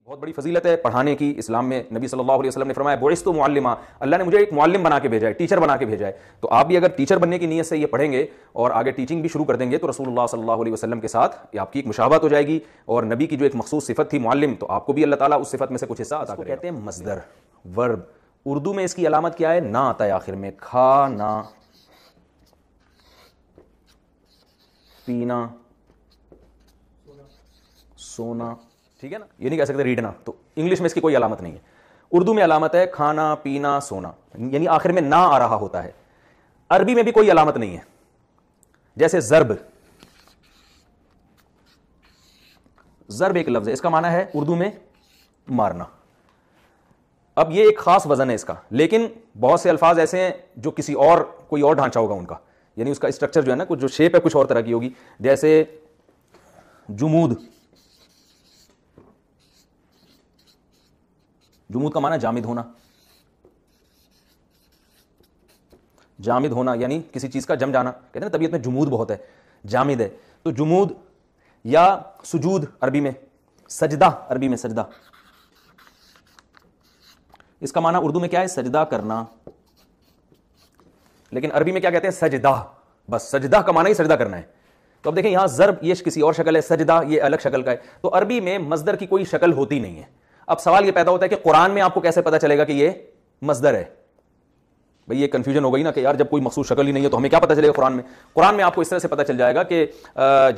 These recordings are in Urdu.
بہت بڑی فضیلت ہے پڑھانے کی اسلام میں. نبی صلی اللہ علیہ وسلم نے فرمایا بعثت معلما, اللہ نے مجھے ایک معلم بنا کے بھیجا ہے, ٹیچر بنا کے بھیجا ہے. تو آپ بھی اگر ٹیچر بننے کی نیت سے یہ پڑھیں گے اور آگے ٹیچنگ بھی شروع کر دیں گے تو رسول اللہ صلی اللہ علیہ وسلم کے ساتھ آپ کی ایک مشابہت ہو جائے گی, اور نبی کی جو ایک مخصوص صفت تھی معلم, تو آپ کو بھی اللہ تعالیٰ اس صفت میں سے کچھ حصہ عطا کرے گا. کہتے ہیں مصدر ورب. اردو میں اس کی علامت کیا ہے؟ نہ آتا ہے آخر میں. کھانا, پینا, سونا, ٹھیک ہے نا, یہ نہیں کہہ سکتے ریڈنا. تو انگلش میں اس کی کوئی علامت نہیں ہے. اردو میں علامت ہے کھانا, پینا, سونا, یعنی آخر میں نہ آ رہا ہوتا ہے. عربی میں بھی کوئی علامت نہیں ہے. جیسے ضرب, ضرب ایک لفظ ہے, اس کا معنی ہے اردو میں مارنا. اب یہ ایک خاص وزن ہے اس کا, لیکن بہت سے الفاظ ایسے ہیں جو کسی اور کوئی اور ڈھانچہ ہوگا ان کا, یعنی اس کا اسٹرکچر جو ہے نا, کچھ جو شیپ ہے کچھ اور طرح کی ہوگی. جیسے جمود, جمود کا معنی جامد ہونا. جامد ہونا یعنی کسی چیز کا جم جانا. کہتے ہیں نا طبیعت میں جمود بہت ہے, جامد ہے. تو جمود, یا سجود عربی میں, سجدہ عربی میں سجدہ, اس کا معنی اردو میں کیا ہے؟ سجدہ کرنا. لیکن عربی میں کیا کہتے ہیں؟ سجدہ. بس سجدہ کا معنی ہی سجدہ کرنا ہے. تو اب دیکھیں یہاں ضرب یہ کسی اور شکل ہے, سجدہ یہ الگ شکل کا ہے. تو عربی میں مصدر کی کوئی شکل ہوتی نہیں ہے. اب سوال یہ پیدا ہوتا ہے کہ قرآن میں آپ کو کیسے پتا چلے گا کہ یہ مصدر ہے؟ بھئی یہ کنفیوژن ہو گئی نا کہ یار جب کوئی مخصوص شکل ہی نہیں ہے تو ہمیں کیا پتا چلے گا قرآن میں؟ قرآن میں آپ کو اس طرح سے پتا چل جائے گا کہ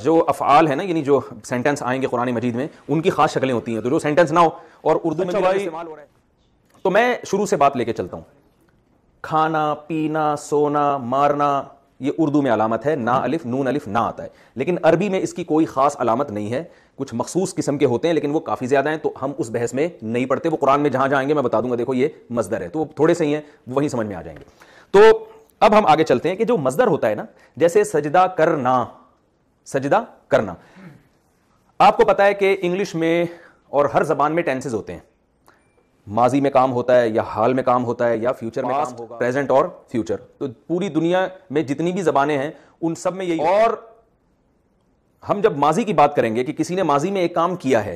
جو افعال ہیں نا, یعنی جو سینٹنس آئیں گے قرآن مجید میں, ان کی خاص شکلیں ہوتی ہیں. تو جو سینٹنس نہ ہو اور اردو میں بھی استعمال ہو رہا ہے, تو میں شروع سے بات لے کے چلتا ہوں. کھانا, پینا, سونا, مارنا, یہ اردو میں علامت ہے نا الف, نون الف نہ آتا ہے. لیکن عربی میں اس کی کوئی خاص علامت نہیں ہے. کچھ مخصوص قسم کے ہوتے ہیں لیکن وہ کافی زیادہ ہیں, تو ہم اس بحث میں نہیں پڑھتے. وہ قرآن میں جہاں جائیں گے میں بتا دوں گا دیکھو یہ مصدر ہے, تو تھوڑے سے ہی ہیں, وہیں سمجھ میں آ جائیں گے. تو اب ہم آگے چلتے ہیں کہ جو مصدر ہوتا ہے نا, جیسے سجدہ کرنا, سجدہ کرنا, آپ کو پتا ہے کہ انگلش میں اور ہر زبان میں ٹینسز ہوتے ہیں. ماضی میں کام ہوتا ہے, یا حال میں کام ہوتا ہے, یا فیوچر میں کام ہوگا, پریزنٹ اور فیوچر. تو پوری دنیا میں جتنی بھی زبانیں ہیں ان سب میں یہی. اور ہم جب ماضی کی بات کریں گے کہ کسی نے ماضی میں ایک کام کیا ہے,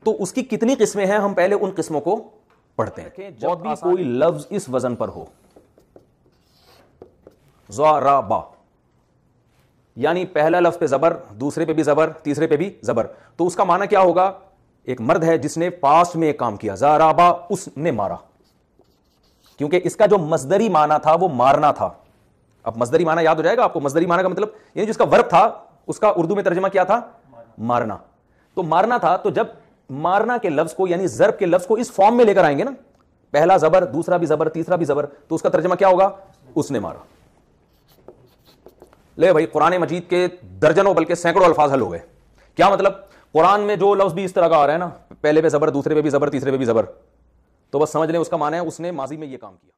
تو اس کی کتنی قسمیں ہیں, ہم پہلے ان قسموں کو پڑھتے ہیں. جب بھی کوئی لفظ اس وزن پر ہو, ضربا, یعنی پہلا لفظ پہ زبر, دوسرے پہ بھی زبر, تیسرے پہ بھی زبر, تو اس کا معنی کیا ہوگا؟ ایک مرد ہے جس نے پاسٹ میں ایک کام کیا, ضربا, اس نے مارا. کیونکہ اس کا جو مصدری معنی تھا وہ مارنا تھا. اب مصدری معنی یاد ہو جائے گا آپ کو. مصدری معنی کا مطلب یعنی جس کا ورب تھا اس کا اردو میں ترجمہ کیا تھا؟ مارنا. تو مارنا تھا. تو جب مارنا کے لفظ کو یعنی ضرب کے لفظ کو اس فارم میں لے کر آئیں گے نا, پہلا زبر, دوسرا بھی زبر, تیسرا بھی زبر, تو اس کا ترجمہ کیا ہوگا؟ اس نے مارا. لے بھائی قرآن مجید کے درجنوں بلکہ سینکڑوں الفاظ حل ہو گئے. کیا مطلب؟ قرآن میں جو لفظ بھی اس طرح کا آ رہا ہے نا, پہلے پہ زبر, دوسرے پہ بھی زبر, تیسرے پہ بھی زبر, تو بس سمجھ لیں اس کا معنی ہے اس نے ماضی میں یہ کام کیا.